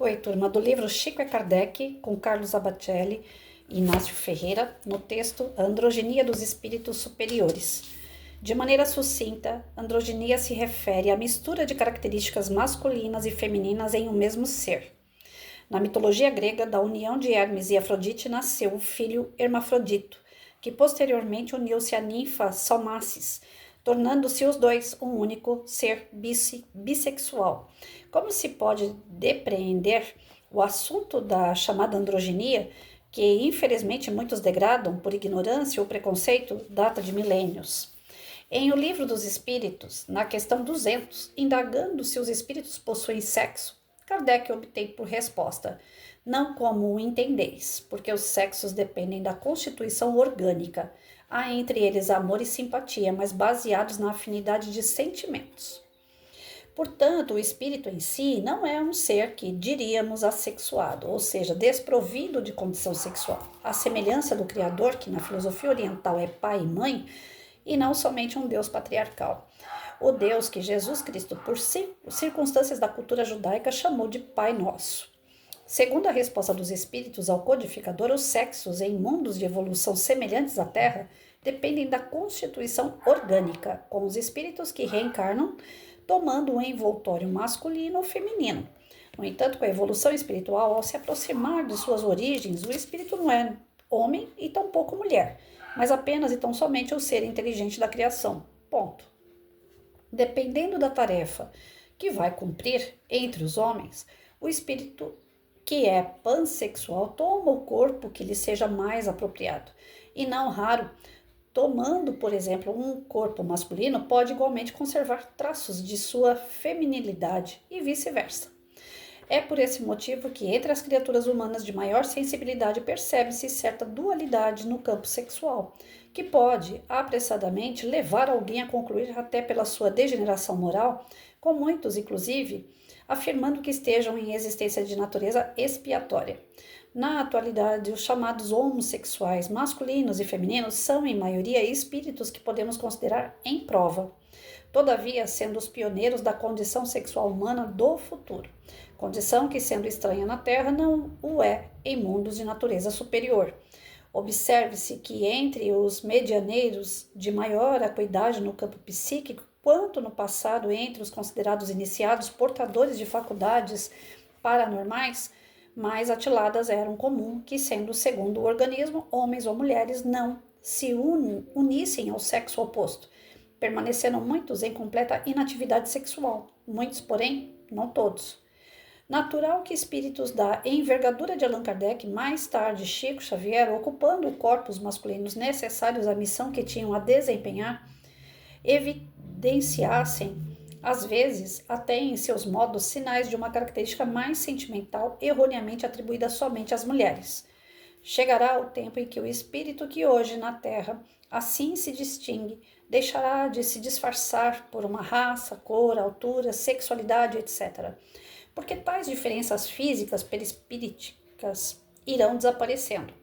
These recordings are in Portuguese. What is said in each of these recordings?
Oi, turma do livro Chico e Kardec, com Carlos Abacelli e Inácio Ferreira, no texto A Androginia dos Espíritos Superiores. De maneira sucinta, androginia se refere à mistura de características masculinas e femininas em um mesmo ser. Na mitologia grega, da união de Hermes e Afrodite nasceu o filho Hermafrodito, que posteriormente uniu-se à ninfa Salmacis, tornando-se os dois um único ser bissexual. Como se pode depreender, o assunto da chamada androginia, que infelizmente muitos degradam por ignorância ou preconceito, data de milênios. Em O Livro dos Espíritos, na questão 200, indagando se os espíritos possuem sexo, Kardec obtém por resposta: não como o entendeis, porque os sexos dependem da constituição orgânica. Há entre eles amor e simpatia, mas baseados na afinidade de sentimentos. Portanto, o espírito em si não é um ser que diríamos assexuado, ou seja, desprovido de condição sexual. A semelhança do Criador, que na filosofia oriental é pai e mãe, e não somente um Deus patriarcal. O Deus que Jesus Cristo, por circunstâncias da cultura judaica, chamou de Pai Nosso. Segundo a resposta dos espíritos ao codificador, os sexos em mundos de evolução semelhantes à Terra dependem da constituição orgânica, com os espíritos que reencarnam tomando um envoltório masculino ou feminino. No entanto, com a evolução espiritual, ao se aproximar de suas origens, o espírito não é homem e tampouco mulher, mas apenas e tão somente o ser inteligente da criação. Ponto. Dependendo da tarefa que vai cumprir entre os homens, o espírito que é pansexual toma o corpo que lhe seja mais apropriado. E não raro, tomando, por exemplo, um corpo masculino, pode igualmente conservar traços de sua feminilidade e vice-versa. É por esse motivo que entre as criaturas humanas de maior sensibilidade percebe-se certa dualidade no campo sexual, que pode apressadamente levar alguém a concluir até pela sua degeneração moral, com muitos, inclusive, afirmando que estejam em existência de natureza expiatória. Na atualidade, os chamados homossexuais, masculinos e femininos, são, em maioria, espíritos que podemos considerar em prova. Todavia, sendo os pioneiros da condição sexual humana do futuro. Condição que, sendo estranha na Terra, não o é em mundos de natureza superior. Observe-se que entre os medianeiros de maior acuidade no campo psíquico, quanto no passado entre os considerados iniciados portadores de faculdades paranormais, mais atiladas eram comum que, sendo segundo o organismo, homens ou mulheres não se unissem ao sexo oposto, permanecendo muitos em completa inatividade sexual, muitos, porém, não todos. Natural que espíritos da envergadura de Allan Kardec, mais tarde Chico Xavier, ocupando corpos masculinos necessários à missão que tinham a desempenhar, evidenciassem, às vezes, até em seus modos, sinais de uma característica mais sentimental, erroneamente atribuída somente às mulheres. Chegará o tempo em que o espírito que hoje na Terra assim se distingue, deixará de se disfarçar por uma raça, cor, altura, sexualidade, etc., porque tais diferenças físicas perispíricas irão desaparecendo.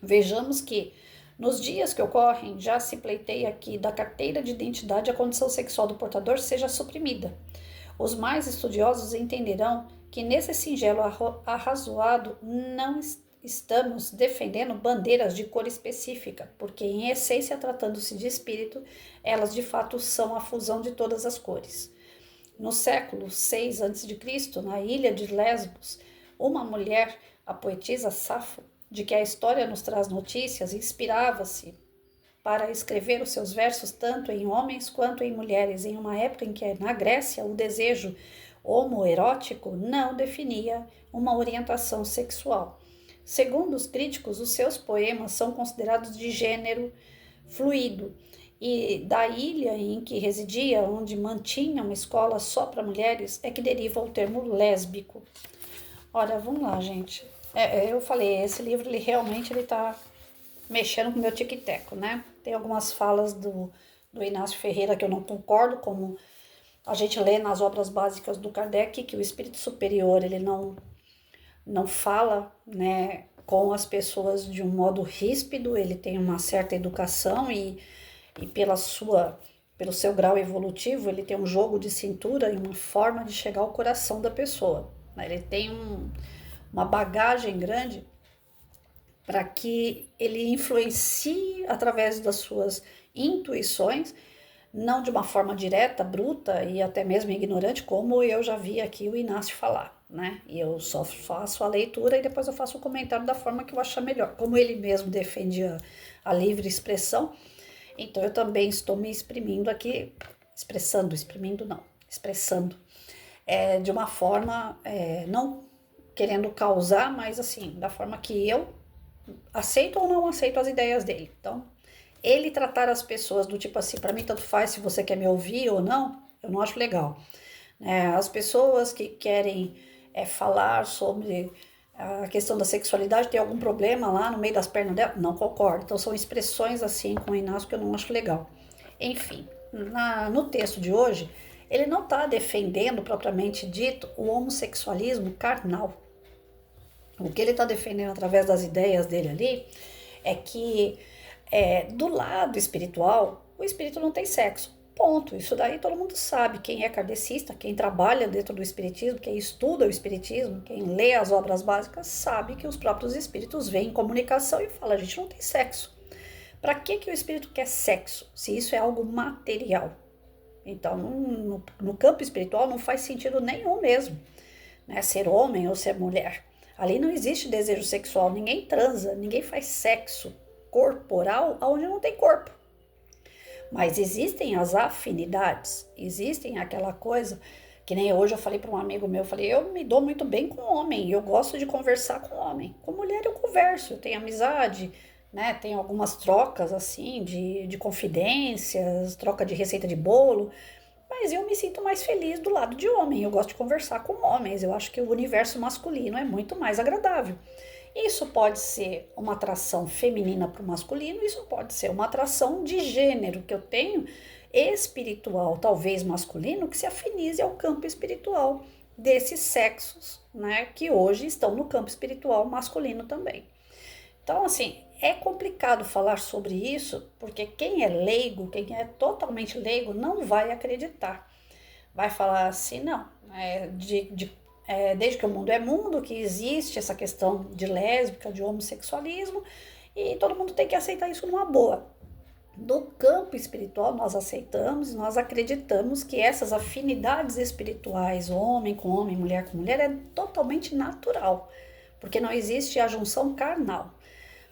Vejamos que, nos dias que ocorrem, já se pleiteia que da carteira de identidade a condição sexual do portador seja suprimida. Os mais estudiosos entenderão que nesse singelo arrazoado não estamos defendendo bandeiras de cor específica, porque em essência, tratando-se de espírito, elas de fato são a fusão de todas as cores. No século VI a.C., na ilha de Lesbos, uma mulher, a poetisa Safo, de que a história nos traz notícias, inspirava-se para escrever os seus versos tanto em homens quanto em mulheres, em uma época em que na Grécia o desejo homoerótico não definia uma orientação sexual. Segundo os críticos, os seus poemas são considerados de gênero fluido, e da ilha em que residia, onde mantinha uma escola só para mulheres, é que deriva o termo lésbico. Olha, vamos lá, gente. Eu falei, esse livro ele realmente está mexendo com o meu tic-teco, né? Tem algumas falas do Inácio Ferreira que eu não concordo, como a gente lê nas obras básicas do Kardec, que o espírito superior ele não fala, né, com as pessoas de um modo ríspido, ele tem uma certa educação e pelo seu grau evolutivo, ele tem um jogo de cintura e uma forma de chegar ao coração da pessoa. né? Ele tem uma bagagem grande para que ele influencie através das suas intuições, não de uma forma direta, bruta e até mesmo ignorante, como eu já vi aqui o Inácio falar, né? E eu só faço a leitura e depois eu faço o comentário da forma que eu achar melhor. Como ele mesmo defende a livre expressão, então eu também estou me exprimindo aqui, expressando, de uma forma, não querendo causar, mas assim, da forma que eu aceito ou não aceito as ideias dele. Então, ele tratar as pessoas do tipo assim, para mim tanto faz se você quer me ouvir ou não, eu não acho legal. As pessoas que querem falar sobre a questão da sexualidade, tem algum problema lá no meio das pernas dela? Não concordo. Então são expressões assim com o Inácio que eu não acho legal. Enfim, no texto de hoje, ele não está defendendo propriamente dito o homossexualismo carnal. O que ele está defendendo através das ideias dele ali é que do lado espiritual, o espírito não tem sexo. Ponto. Isso daí todo mundo sabe. Quem é kardecista, quem trabalha dentro do espiritismo, quem estuda o espiritismo, quem lê as obras básicas, sabe que os próprios espíritos veem comunicação e falam, a gente não tem sexo. Para que o espírito quer sexo, se isso é algo material? Então, no campo espiritual não faz sentido nenhum mesmo, né? Ser homem ou ser mulher. Ali não existe desejo sexual, ninguém transa, ninguém faz sexo corporal onde não tem corpo. Mas existem as afinidades, existem aquela coisa, que nem hoje eu falei para um amigo meu, eu me dou muito bem com homem, eu gosto de conversar com homem. Com mulher eu converso, eu tenho amizade, né? Tem algumas trocas assim, de confidências, troca de receita de bolo, mas eu me sinto mais feliz do lado de homem, eu gosto de conversar com homens, eu acho que o universo masculino é muito mais agradável. Isso pode ser uma atração feminina para o masculino, isso pode ser uma atração de gênero que eu tenho, espiritual, talvez masculino, que se afinize ao campo espiritual desses sexos, né, que hoje estão no campo espiritual masculino também. Então, assim, é complicado falar sobre isso, porque quem é leigo, quem é totalmente leigo, não vai acreditar. Vai falar assim, não, desde que o mundo é mundo, que existe essa questão de lésbica, de homossexualismo, e todo mundo tem que aceitar isso numa boa. No campo espiritual, nós aceitamos, nós acreditamos que essas afinidades espirituais, homem com homem, mulher com mulher, é totalmente natural, porque não existe a junção carnal.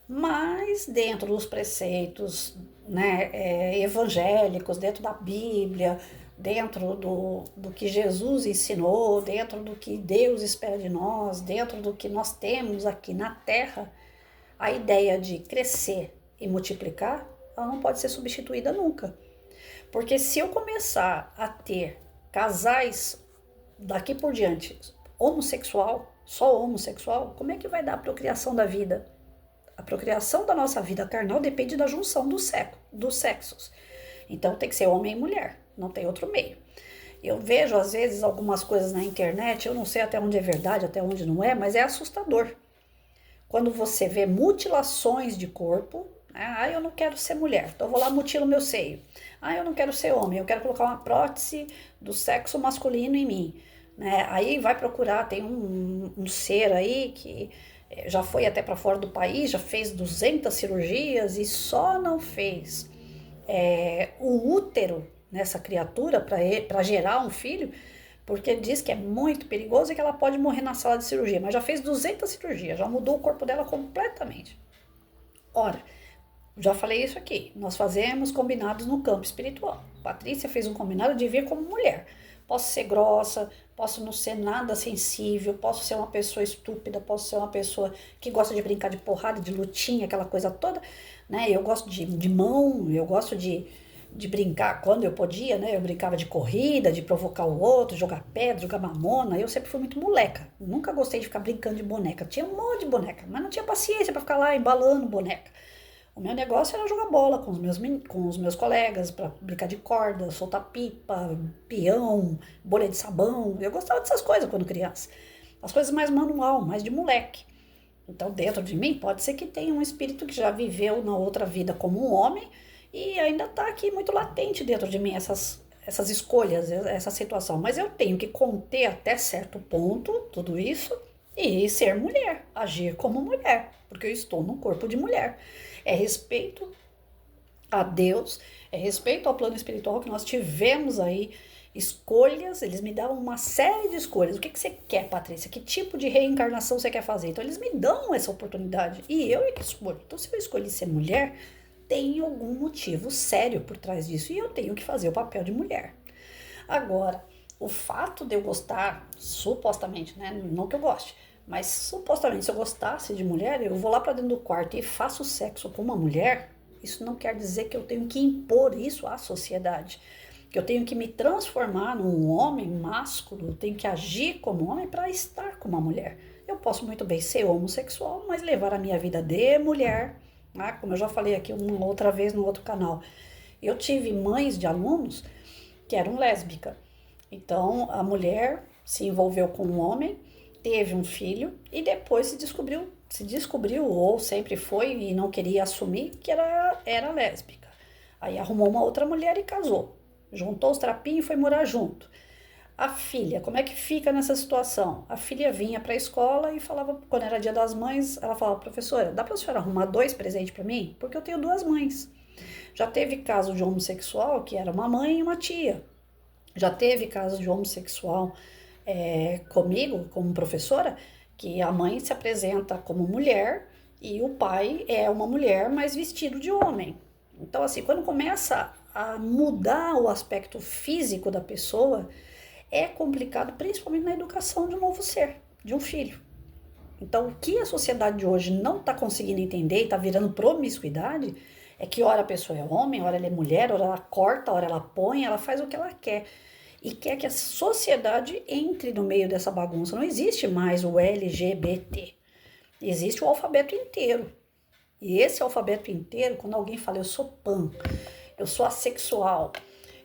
Mas dentro dos preceitos, né, evangélicos, dentro da Bíblia, dentro do que Jesus ensinou, dentro do que Deus espera de nós, dentro do que nós temos aqui na Terra, a ideia de crescer e multiplicar, ela não pode ser substituída nunca. Porque se eu começar a ter casais daqui por diante só homossexual, como é que vai dar a procriação da vida? A procriação da nossa vida carnal depende da junção dos sexos. Então tem que ser homem e mulher, não tem outro meio. Eu vejo às vezes algumas coisas na internet, eu não sei até onde é verdade, até onde não é, mas é assustador. Quando você vê mutilações de corpo, eu não quero ser mulher, então eu vou lá mutilo meu seio. Eu não quero ser homem, eu quero colocar uma prótese do sexo masculino em mim. Aí vai procurar, tem um ser aí que já foi até para fora do país, já fez 200 cirurgias e só não fez o útero nessa criatura para gerar um filho, porque diz que é muito perigoso e que ela pode morrer na sala de cirurgia, mas já fez 200 cirurgias, já mudou o corpo dela completamente. Ora, já falei isso aqui, nós fazemos combinados no campo espiritual. Patrícia fez um combinado de vir como mulher. Posso ser grossa, posso não ser nada sensível, posso ser uma pessoa estúpida, posso ser uma pessoa que gosta de brincar de porrada, de lutinha, aquela coisa toda, né? Eu gosto de mão, eu gosto de brincar quando eu podia, né? Eu brincava de corrida, de provocar o outro, jogar pedra, jogar mamona. Eu sempre fui muito moleca, nunca gostei de ficar brincando de boneca. Tinha um monte de boneca, mas não tinha paciência para ficar lá embalando boneca. O meu negócio era jogar bola com os meus colegas, para brincar de corda, soltar pipa, peão, bolha de sabão. Eu gostava dessas coisas quando criança. As coisas mais manual, mais de moleque. Então, dentro de mim, pode ser que tenha um espírito que já viveu na outra vida como um homem e ainda está aqui muito latente dentro de mim essas escolhas, essa situação, mas eu tenho que conter até certo ponto tudo isso e ser mulher, agir como mulher, porque eu estou no corpo de mulher. É respeito a Deus, é respeito ao plano espiritual que nós tivemos aí escolhas, eles me dão uma série de escolhas. O que você quer, Patrícia? Que tipo de reencarnação você quer fazer? Então eles me dão essa oportunidade e eu é que escolho. Então se eu escolhi ser mulher, tem algum motivo sério por trás disso e eu tenho que fazer o papel de mulher. Agora, o fato de eu gostar, supostamente, né? Não que eu goste, mas supostamente se eu gostasse de mulher, eu vou lá para dentro do quarto e faço sexo com uma mulher, isso não quer dizer que eu tenho que impor isso à sociedade. Que eu tenho que me transformar num homem másculo, eu tenho que agir como homem para estar com uma mulher. Eu posso muito bem ser homossexual, mas levar a minha vida de mulher, né? Como eu já falei aqui uma outra vez no outro canal. Eu tive mães de alunos que eram lésbicas. Então a mulher se envolveu com um homem, teve um filho e depois se descobriu ou sempre foi e não queria assumir que era lésbica. Aí arrumou uma outra mulher e casou. Juntou os trapinhos e foi morar junto. A filha, como é que fica nessa situação? A filha vinha para a escola e falava, quando era dia das mães, ela falava, professora, dá para a senhora arrumar 2 presentes para mim? Porque eu tenho 2 mães. Já teve caso de homossexual que era uma mãe e uma tia. Já teve caso de homossexual comigo, como professora, que a mãe se apresenta como mulher e o pai é uma mulher, mas vestido de homem. Então, assim, quando começa a mudar o aspecto físico da pessoa, é complicado, principalmente na educação de um novo ser, de um filho. Então, o que a sociedade de hoje não está conseguindo entender e está virando promiscuidade é que ora a pessoa é homem, ora ela é mulher, ora ela corta, ora ela põe, ela faz o que ela quer. E quer que a sociedade entre no meio dessa bagunça. Não existe mais o LGBT. Existe o alfabeto inteiro. E esse alfabeto inteiro, quando alguém fala, eu sou pan, eu sou assexual,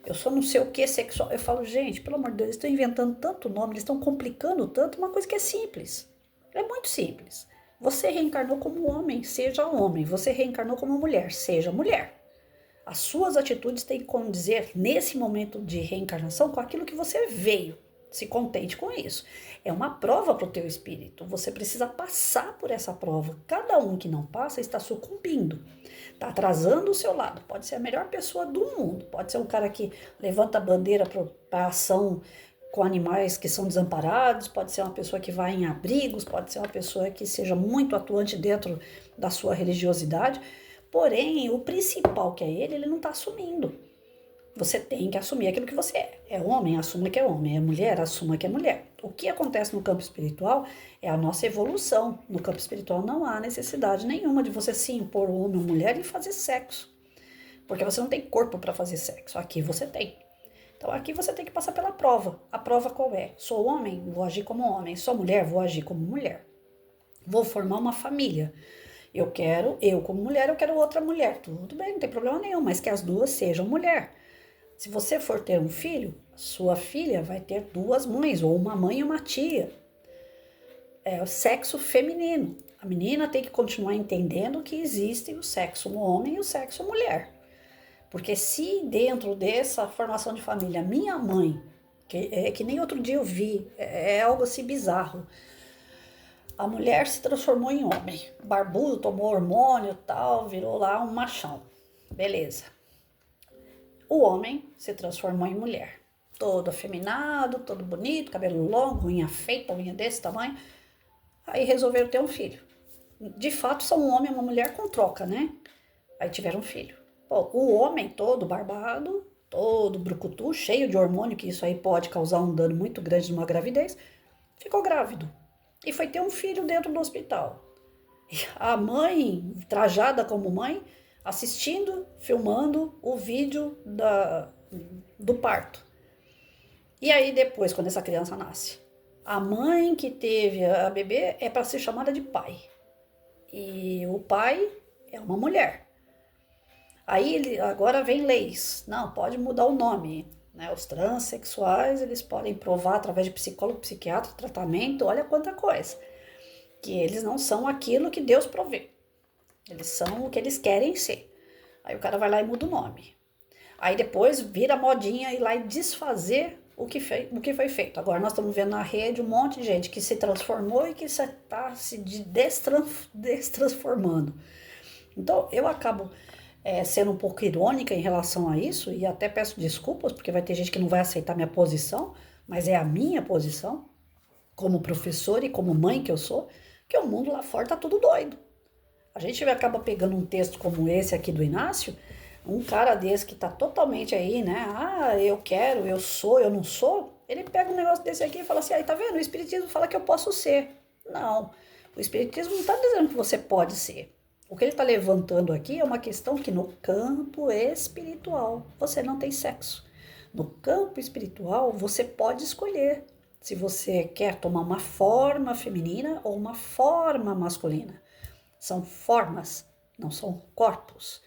eu sou não sei o que sexual, eu falo, gente, pelo amor de Deus, eles estão inventando tanto nome, eles estão complicando tanto, uma coisa que é simples. É muito simples. Você reencarnou como homem, seja homem. Você reencarnou como mulher, seja mulher. As suas atitudes têm que condizer, nesse momento de reencarnação, com aquilo que você veio. Se contente com isso. É uma prova para o teu espírito. Você precisa passar por essa prova. Cada um que não passa está sucumbindo. Está atrasando o seu lado. Pode ser a melhor pessoa do mundo. Pode ser um cara que levanta a bandeira para ação com animais que são desamparados. Pode ser uma pessoa que vai em abrigos. Pode ser uma pessoa que seja muito atuante dentro da sua religiosidade. Porém, o principal que é ele não está assumindo. Você tem que assumir aquilo que você é. É homem, assuma que é homem. É mulher, assuma que é mulher. O que acontece no campo espiritual é a nossa evolução. No campo espiritual não há necessidade nenhuma de você se impor homem ou mulher e fazer sexo. Porque você não tem corpo para fazer sexo. Aqui você tem. Então aqui você tem que passar pela prova. A prova qual é? Sou homem, vou agir como homem. Sou mulher, vou agir como mulher. Vou formar uma família. Eu como mulher, eu quero outra mulher. Tudo bem, não tem problema nenhum, mas que as duas sejam mulher. Se você for ter um filho, sua filha vai ter 2 mães, ou uma mãe e uma tia. É o sexo feminino. A menina tem que continuar entendendo que existe o sexo homem e o sexo mulher. Porque se dentro dessa formação de família, minha mãe, que nem outro dia eu vi, é algo assim bizarro. A mulher se transformou em homem, barbudo, tomou hormônio e tal, virou lá um machão. Beleza. O homem se transformou em mulher. Todo afeminado, todo bonito, cabelo longo, unha feita, unha desse tamanho. Aí resolveram ter um filho. De fato, são um homem e uma mulher com troca, né? Aí tiveram um filho. Pô, o homem todo barbado, todo brucutu, cheio de hormônio, que isso aí pode causar um dano muito grande numa gravidez, ficou grávido. E foi ter um filho dentro do hospital. A mãe, trajada como mãe, assistindo, filmando o vídeo do parto. E aí depois, quando essa criança nasce, a mãe que teve a bebê é para ser chamada de pai. E o pai é uma mulher. Aí agora vem leis. Não, pode mudar o nome. Né? Os transexuais, eles podem provar através de psicólogo, psiquiatra, tratamento, olha quanta coisa. Que eles não são aquilo que Deus provê. Eles são o que eles querem ser. Aí o cara vai lá e muda o nome. Aí depois vira modinha ir lá e desfazer o que foi feito. Agora nós estamos vendo na rede um monte de gente que se transformou e que está se destransformando. Então eu acabo sendo um pouco irônica em relação a isso e até peço desculpas, porque vai ter gente que não vai aceitar minha posição, mas é a minha posição, como professora e como mãe que eu sou, que o mundo lá fora tá tudo doido. A gente acaba pegando um texto como esse aqui do Inácio, um cara desse que tá totalmente aí, né? Ah, eu quero, eu sou, eu não sou. Ele pega um negócio desse aqui e fala assim, aí tá vendo? O Espiritismo fala que eu posso ser. Não, o Espiritismo não tá dizendo que você pode ser. O que ele está levantando aqui é uma questão que no campo espiritual você não tem sexo. No campo espiritual você pode escolher se você quer tomar uma forma feminina ou uma forma masculina. São formas, não são corpos.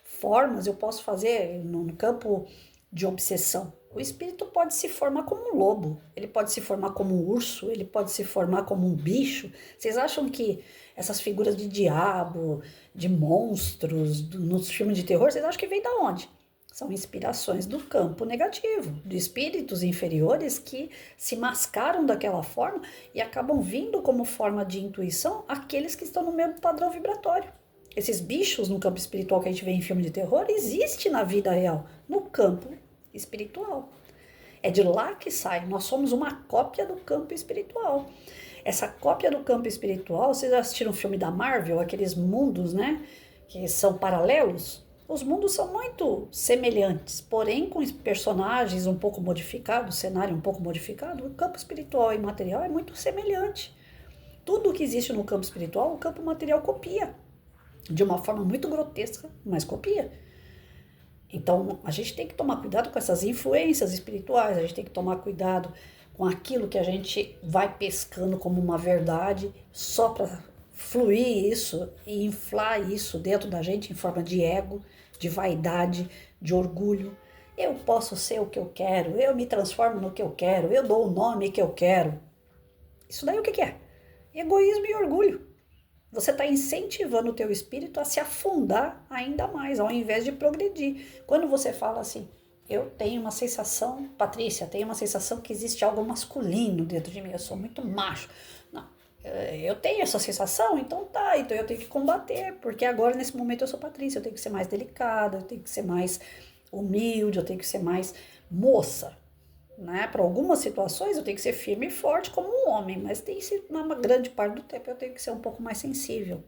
Formas eu posso fazer no campo de obsessão. O espírito pode se formar como um lobo, ele pode se formar como um urso, ele pode se formar como um bicho. Vocês acham que essas figuras de diabo, de monstros, nos filmes de terror, vocês acham que vem da onde? São inspirações do campo negativo, de espíritos inferiores que se mascaram daquela forma e acabam vindo como forma de intuição aqueles que estão no mesmo padrão vibratório. Esses bichos no campo espiritual que a gente vê em filme de terror existe na vida real, no campo espiritual. É de lá que sai. Nós somos uma cópia do campo espiritual. Essa cópia do campo espiritual, vocês já assistiram o filme da Marvel, aqueles mundos, né, que são paralelos? Os mundos são muito semelhantes, porém com personagens um pouco modificados, cenário um pouco modificado. O campo espiritual e material é muito semelhante. Tudo que existe no campo espiritual, o campo material copia. De uma forma muito grotesca, mas copia. Então, a gente tem que tomar cuidado com essas influências espirituais, a gente tem que tomar cuidado com aquilo que a gente vai pescando como uma verdade só para fluir isso e inflar isso dentro da gente em forma de ego, de vaidade, de orgulho. Eu posso ser o que eu quero, eu me transformo no que eu quero, eu dou o nome que eu quero. Isso daí o que é? Egoísmo e orgulho. Você está incentivando o teu espírito a se afundar ainda mais, ao invés de progredir. Quando você fala assim, eu tenho uma sensação, Patrícia, tenho uma sensação que existe algo masculino dentro de mim, eu sou muito macho. Não, eu tenho essa sensação, então tá, então eu tenho que combater, porque agora nesse momento eu sou Patrícia, eu tenho que ser mais delicada, eu tenho que ser mais humilde, eu tenho que ser mais moça. Né? Para algumas situações eu tenho que ser firme e forte como um homem, mas tem uma grande parte do tempo eu tenho que ser um pouco mais sensível.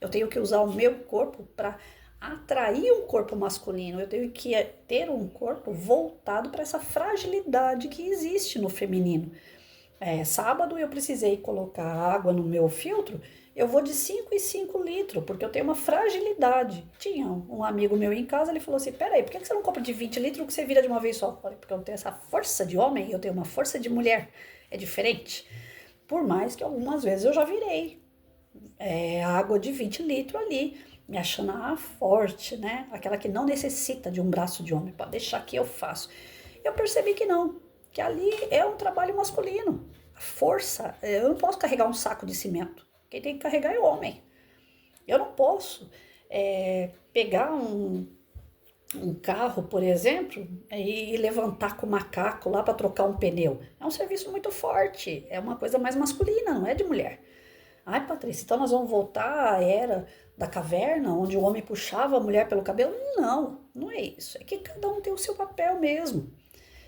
Eu tenho que usar o meu corpo para atrair um corpo masculino. Eu tenho que ter um corpo voltado para essa fragilidade que existe no feminino. Sábado eu precisei colocar água no meu filtro, eu vou de 5 em 5 litros, porque eu tenho uma fragilidade. Tinha um amigo meu em casa, ele falou assim, peraí, por que você não compra de 20 litros que você vira de uma vez só? Eu falei, porque eu tenho essa força de homem, eu tenho uma força de mulher, é diferente. Por mais que algumas vezes eu já virei água de 20 litros ali, me achando forte, né? Aquela que não necessita de um braço de homem, para deixar que eu faço. Eu percebi que não, que ali é um trabalho masculino. A força, eu não posso carregar um saco de cimento. Quem tem que carregar é o homem. Eu não posso pegar um carro, por exemplo, e levantar com o macaco lá para trocar um pneu. É um serviço muito forte, é uma coisa mais masculina, não é de mulher. Ai, Patrícia, então nós vamos voltar à era da caverna, onde o homem puxava a mulher pelo cabelo? Não, não é isso. É que cada um tem o seu papel mesmo.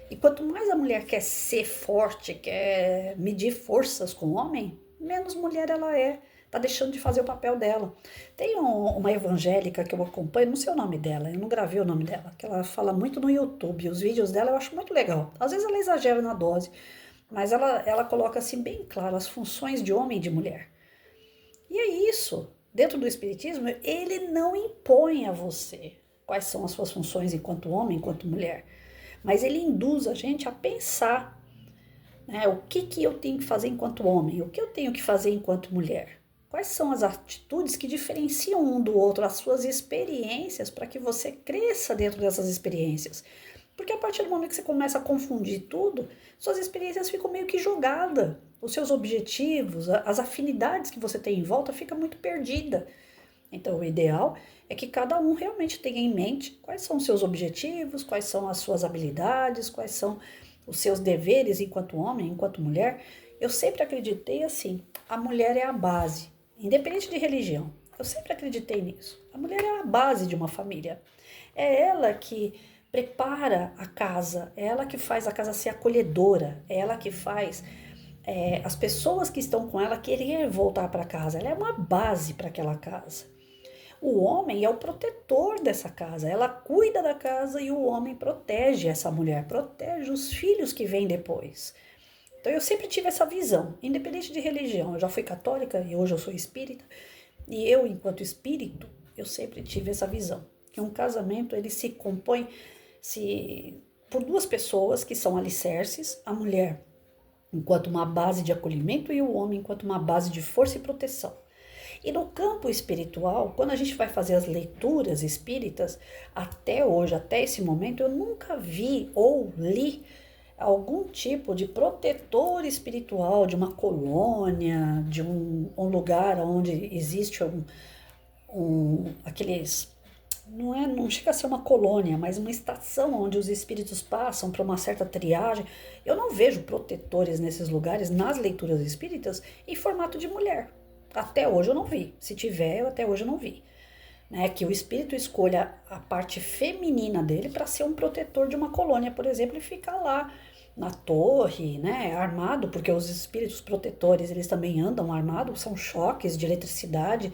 E quanto mais a mulher quer ser forte, quer medir forças com o homem, menos mulher ela é. Tá deixando de fazer o papel dela. Tem uma evangélica que eu acompanho, não sei o nome dela, eu não gravei o nome dela, que ela fala muito no YouTube. Os vídeos dela eu acho muito legal. Às vezes ela exagera na dose, mas ela coloca assim bem claro as funções de homem e de mulher. E é isso. Dentro do espiritismo, ele não impõe a você quais são as suas funções enquanto homem, enquanto mulher. Mas ele induz a gente a pensar, né, o que eu tenho que fazer enquanto homem, o que eu tenho que fazer enquanto mulher. Quais são as atitudes que diferenciam um do outro, as suas experiências, para que você cresça dentro dessas experiências. Porque a partir do momento que você começa a confundir tudo, suas experiências ficam meio que jogadas. Os seus objetivos, as afinidades que você tem em volta fica muito perdida. Então, o ideal é que cada um realmente tenha em mente quais são os seus objetivos, quais são as suas habilidades, quais são os seus deveres enquanto homem, enquanto mulher. Eu sempre acreditei assim, a mulher é a base, independente de religião. Eu sempre acreditei nisso. A mulher é a base de uma família. É ela que prepara a casa, é ela que faz a casa ser acolhedora, é ela que faz as pessoas que estão com ela querer voltar para casa. Ela é uma base para aquela casa. O homem é o protetor dessa casa, ela cuida da casa e o homem protege essa mulher, protege os filhos que vêm depois. Então eu sempre tive essa visão, independente de religião. Eu já fui católica e hoje eu sou espírita. E eu, enquanto espírito, eu sempre tive essa visão. Que um casamento, ele se compõe por duas pessoas que são alicerces, a mulher enquanto uma base de acolhimento e o homem enquanto uma base de força e proteção. E no campo espiritual, quando a gente vai fazer as leituras espíritas, até hoje, até esse momento, eu nunca vi ou li algum tipo de protetor espiritual de uma colônia, de um lugar onde existe aqueles... Não chega a ser uma colônia, mas uma estação onde os espíritos passam para uma certa triagem. Eu não vejo protetores nesses lugares, nas leituras espíritas, em formato de mulher. Até hoje eu não vi. Se tiver, até hoje eu não vi. Né? Que o espírito escolha a parte feminina dele para ser um protetor de uma colônia, por exemplo, e ficar lá na torre, né, armado, porque os espíritos protetores, eles também andam armados, são choques de eletricidade,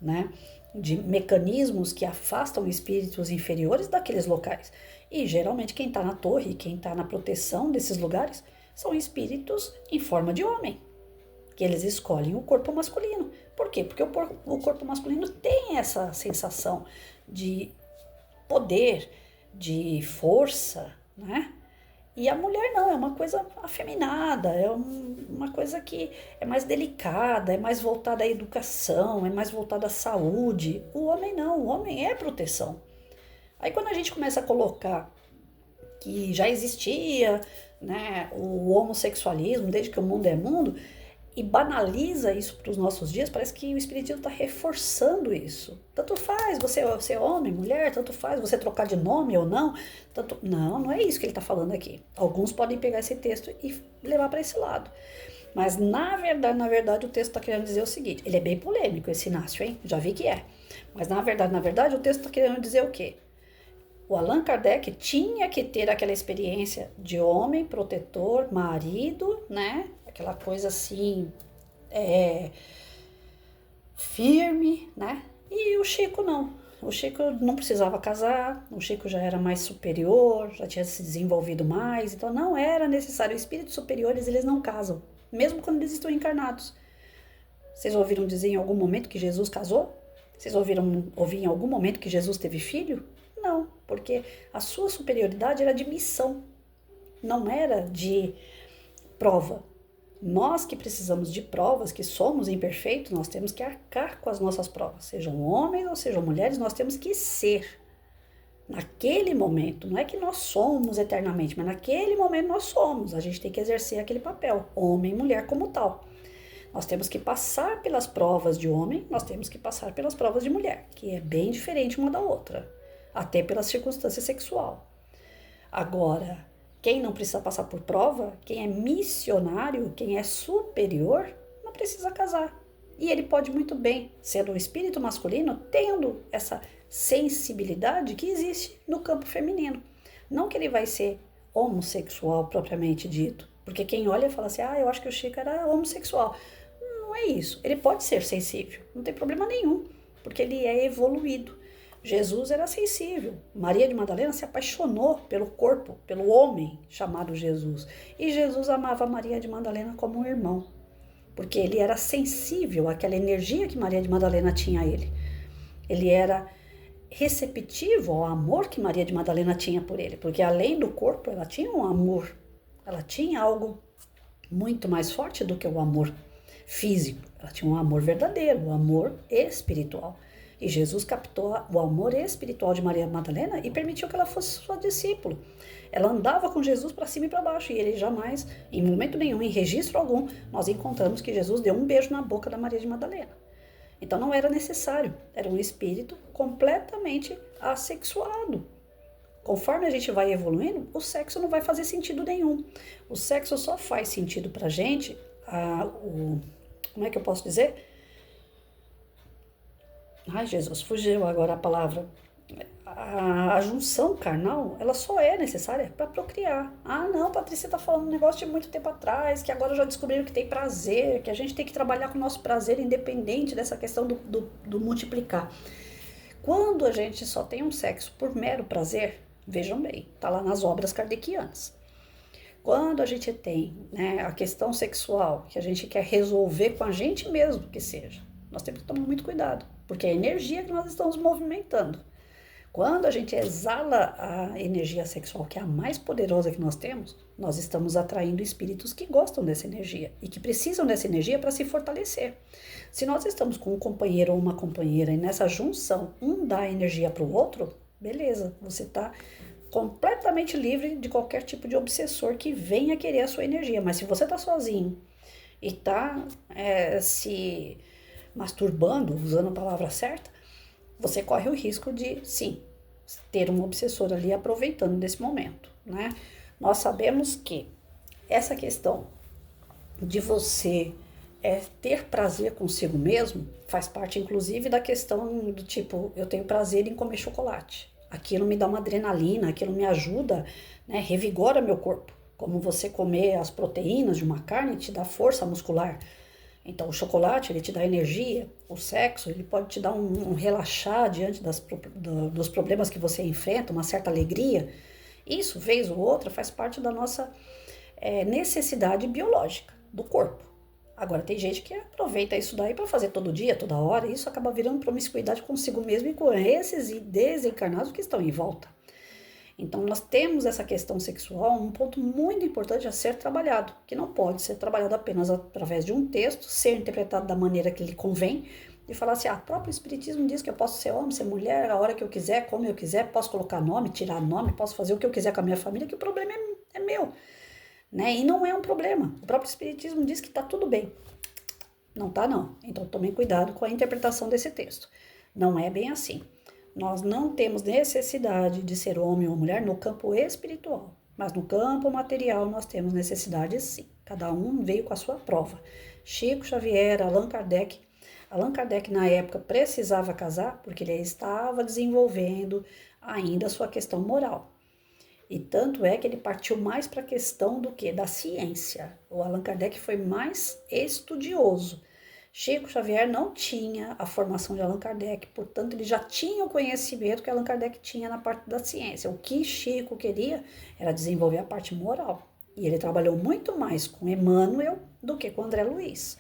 né, de mecanismos que afastam espíritos inferiores daqueles locais. E geralmente quem está na torre, quem está na proteção desses lugares, são espíritos em forma de homem, que eles escolhem o corpo masculino. Por quê? Porque o corpo masculino tem essa sensação de poder, de força, né? E a mulher não, é uma coisa afeminada, é uma coisa que é mais delicada, é mais voltada à educação, é mais voltada à saúde. O homem não, o homem é proteção. Aí quando a gente começa a colocar que já existia, né, o homossexualismo desde que o mundo é mundo, e banaliza isso para os nossos dias, parece que o espiritismo está reforçando isso. Tanto faz você ser homem, mulher, tanto faz você trocar de nome ou não. Não é isso que ele está falando aqui. Alguns podem pegar esse texto e levar para esse lado. Mas na verdade, o texto está querendo dizer o seguinte. Ele é bem polêmico, esse Inácio, hein? Já vi que é. Mas na verdade, o texto está querendo dizer o quê? O Allan Kardec tinha que ter aquela experiência de homem, protetor, marido, né? Aquela coisa assim, firme, né? E o Chico não. O Chico não precisava casar, o Chico já era mais superior, já tinha se desenvolvido mais, então não era necessário. Espíritos superiores, eles não casam, mesmo quando eles estão encarnados. Vocês ouviram dizer em algum momento que Jesus casou? Vocês ouviram ouvir em algum momento que Jesus teve filho? Não, porque a sua superioridade era de missão, não era de prova. Nós que precisamos de provas, que somos imperfeitos, nós temos que arcar com as nossas provas. Sejam homens ou sejam mulheres, nós temos que ser. Naquele momento, não é que nós somos eternamente, mas naquele momento nós somos. A gente tem que exercer aquele papel, homem e mulher como tal. Nós temos que passar pelas provas de homem, nós temos que passar pelas provas de mulher, que é bem diferente uma da outra, até pela circunstância sexual. Agora, quem não precisa passar por prova, quem é missionário, quem é superior, não precisa casar. E ele pode muito bem, sendo um espírito masculino, tendo essa sensibilidade que existe no campo feminino. Não que ele vai ser homossexual propriamente dito, porque quem olha fala assim, eu acho que o Chico era homossexual. Não é isso, ele pode ser sensível, não tem problema nenhum, porque ele é evoluído. Jesus era sensível. Maria de Madalena se apaixonou pelo corpo, pelo homem chamado Jesus. E Jesus amava Maria de Madalena como um irmão, porque ele era sensível àquela energia que Maria de Madalena tinha a ele. Ele era receptivo ao amor que Maria de Madalena tinha por ele, porque além do corpo, ela tinha um amor. Ela tinha algo muito mais forte do que o amor físico. Ela tinha um amor verdadeiro, um amor espiritual. E Jesus captou o amor espiritual de Maria Madalena e permitiu que ela fosse sua discípula. Ela andava com Jesus para cima e para baixo, e ele jamais, em momento nenhum, em registro algum, nós encontramos que Jesus deu um beijo na boca da Maria de Madalena. Então não era necessário, era um espírito completamente assexuado. Conforme a gente vai evoluindo, o sexo não vai fazer sentido nenhum. O sexo só faz sentido pra gente, como é que eu posso dizer? Ai, Jesus, fugiu agora a palavra. A junção carnal, ela só é necessária para procriar. Ah, não, Patrícia tá falando um negócio de muito tempo atrás, que agora já descobriram que tem prazer, que a gente tem que trabalhar com o nosso prazer independente dessa questão do multiplicar. Quando a gente só tem um sexo por mero prazer, vejam bem, tá lá nas obras kardecianas. Quando a gente tem, né, a questão sexual, que a gente quer resolver com a gente mesmo, que seja, nós temos que tomar muito cuidado, porque é a energia que nós estamos movimentando. Quando a gente exala a energia sexual, que é a mais poderosa que nós temos, nós estamos atraindo espíritos que gostam dessa energia e que precisam dessa energia para se fortalecer. Se nós estamos com um companheiro ou uma companheira e nessa junção um dá energia para o outro, beleza, você está completamente livre de qualquer tipo de obsessor que venha querer a sua energia. Mas se você está sozinho e está se masturbando, usando a palavra certa, você corre o risco de, sim, ter um obsessor ali aproveitando desse momento, né? Nós sabemos que essa questão de você ter prazer consigo mesmo faz parte, inclusive, da questão do tipo, eu tenho prazer em comer chocolate. Aquilo me dá uma adrenalina, aquilo me ajuda, né? Revigora meu corpo. Como você comer as proteínas de uma carne te dá força muscular. Então, o chocolate, ele te dá energia, o sexo, ele pode te dar um relaxar diante dos problemas que você enfrenta, uma certa alegria. Isso, vez ou outra, faz parte da nossa necessidade biológica do corpo. Agora, tem gente que aproveita isso daí para fazer todo dia, toda hora, e isso acaba virando promiscuidade consigo mesmo e com esses desencarnados que estão em volta. Então, nós temos essa questão sexual, um ponto muito importante a ser trabalhado, que não pode ser trabalhado apenas através de um texto, ser interpretado da maneira que lhe convém, e falar assim, o próprio Espiritismo diz que eu posso ser homem, ser mulher, a hora que eu quiser, como eu quiser, posso colocar nome, tirar nome, posso fazer o que eu quiser com a minha família, que o problema é meu, né? E não é um problema. O próprio Espiritismo diz que está tudo bem. Não tá, não. Então, tomem cuidado com a interpretação desse texto. Não é bem assim. Nós não temos necessidade de ser homem ou mulher no campo espiritual, mas no campo material nós temos necessidade sim. Cada um veio com a sua prova. Chico Xavier, Allan Kardec. Allan Kardec na época precisava casar porque ele estava desenvolvendo ainda a sua questão moral. E tanto é que ele partiu mais para a questão do que? Da ciência. O Allan Kardec foi mais estudioso. Chico Xavier não tinha a formação de Allan Kardec, portanto, ele já tinha o conhecimento que Allan Kardec tinha na parte da ciência. O que Chico queria era desenvolver a parte moral. E ele trabalhou muito mais com Emmanuel do que com André Luiz.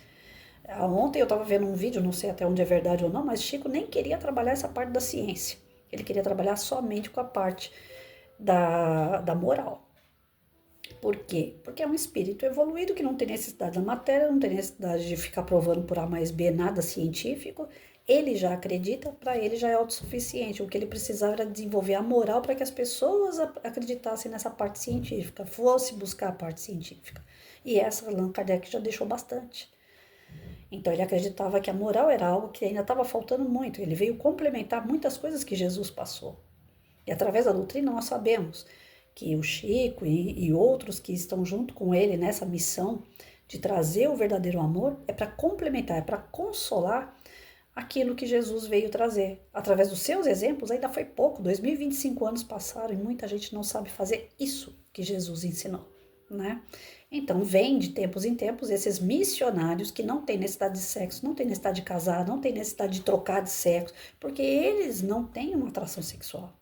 Ontem eu estava vendo um vídeo, não sei até onde é verdade ou não, mas Chico nem queria trabalhar essa parte da ciência. Ele queria trabalhar somente com a parte da moral. Por quê? Porque é um espírito evoluído que não tem necessidade da matéria, não tem necessidade de ficar provando por A mais B nada científico. Ele já acredita, para ele já é autossuficiente. O que ele precisava era desenvolver a moral para que as pessoas acreditassem nessa parte científica, fosse buscar a parte científica. E essa Allan Kardec já deixou bastante. Então ele acreditava que a moral era algo que ainda estava faltando muito. Ele veio complementar muitas coisas que Jesus passou. E através da doutrina nós sabemos que o Chico e outros que estão junto com ele nessa missão de trazer o verdadeiro amor é para complementar, é para consolar aquilo que Jesus veio trazer. Através dos seus exemplos, ainda foi pouco, 2025 anos passaram e muita gente não sabe fazer isso que Jesus ensinou, né? Então, vem de tempos em tempos esses missionários que não têm necessidade de sexo, não têm necessidade de casar, não têm necessidade de trocar de sexo, porque eles não têm uma atração sexual.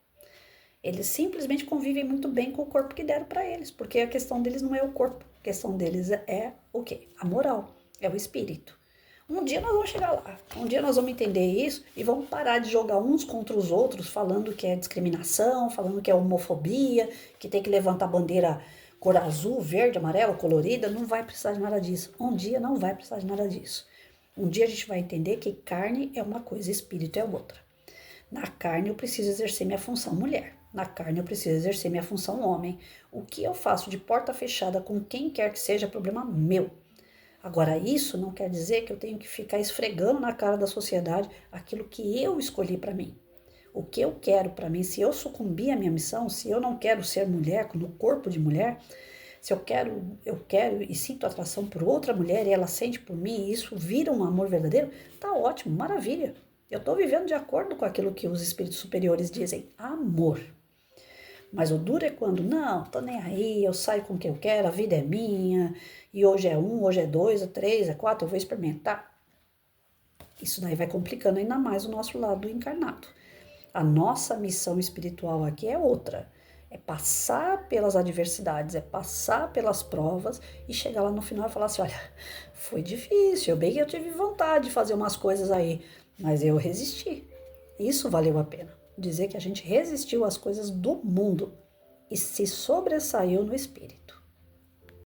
Eles simplesmente convivem muito bem com o corpo que deram para eles, porque a questão deles não é o corpo, a questão deles é o quê? A moral, é o espírito. Um dia nós vamos chegar lá, um dia nós vamos entender isso e vamos parar de jogar uns contra os outros, falando que é discriminação, falando que é homofobia, que tem que levantar bandeira cor azul, verde, amarela, colorida. Não vai precisar de nada disso. Um dia não vai precisar de nada disso. Um dia a gente vai entender que carne é uma coisa, espírito é outra. Na carne eu preciso exercer minha função mulher. Na carne eu preciso exercer minha função homem. O que eu faço de porta fechada com quem quer que seja, é problema meu. Agora, isso não quer dizer que eu tenho que ficar esfregando na cara da sociedade aquilo que eu escolhi para mim. O que eu quero para mim, se eu sucumbir à minha missão, se eu não quero ser mulher, no corpo de mulher, se eu quero e sinto atração por outra mulher e ela sente por mim e isso vira um amor verdadeiro, tá ótimo, maravilha. Eu estou vivendo de acordo com aquilo que os espíritos superiores dizem, amor. Mas o duro é quando, não, tô nem aí, eu saio com quem eu quero, a vida é minha, e hoje é 1, hoje é 2, é 3, é 4, eu vou experimentar. Isso daí vai complicando ainda mais o nosso lado encarnado. A nossa missão espiritual aqui é outra. É passar pelas adversidades, é passar pelas provas e chegar lá no final e falar assim, olha, foi difícil, bem que eu tive vontade de fazer umas coisas aí, mas eu resisti. Isso valeu a pena. Dizer que a gente resistiu às coisas do mundo e se sobressaiu no espírito.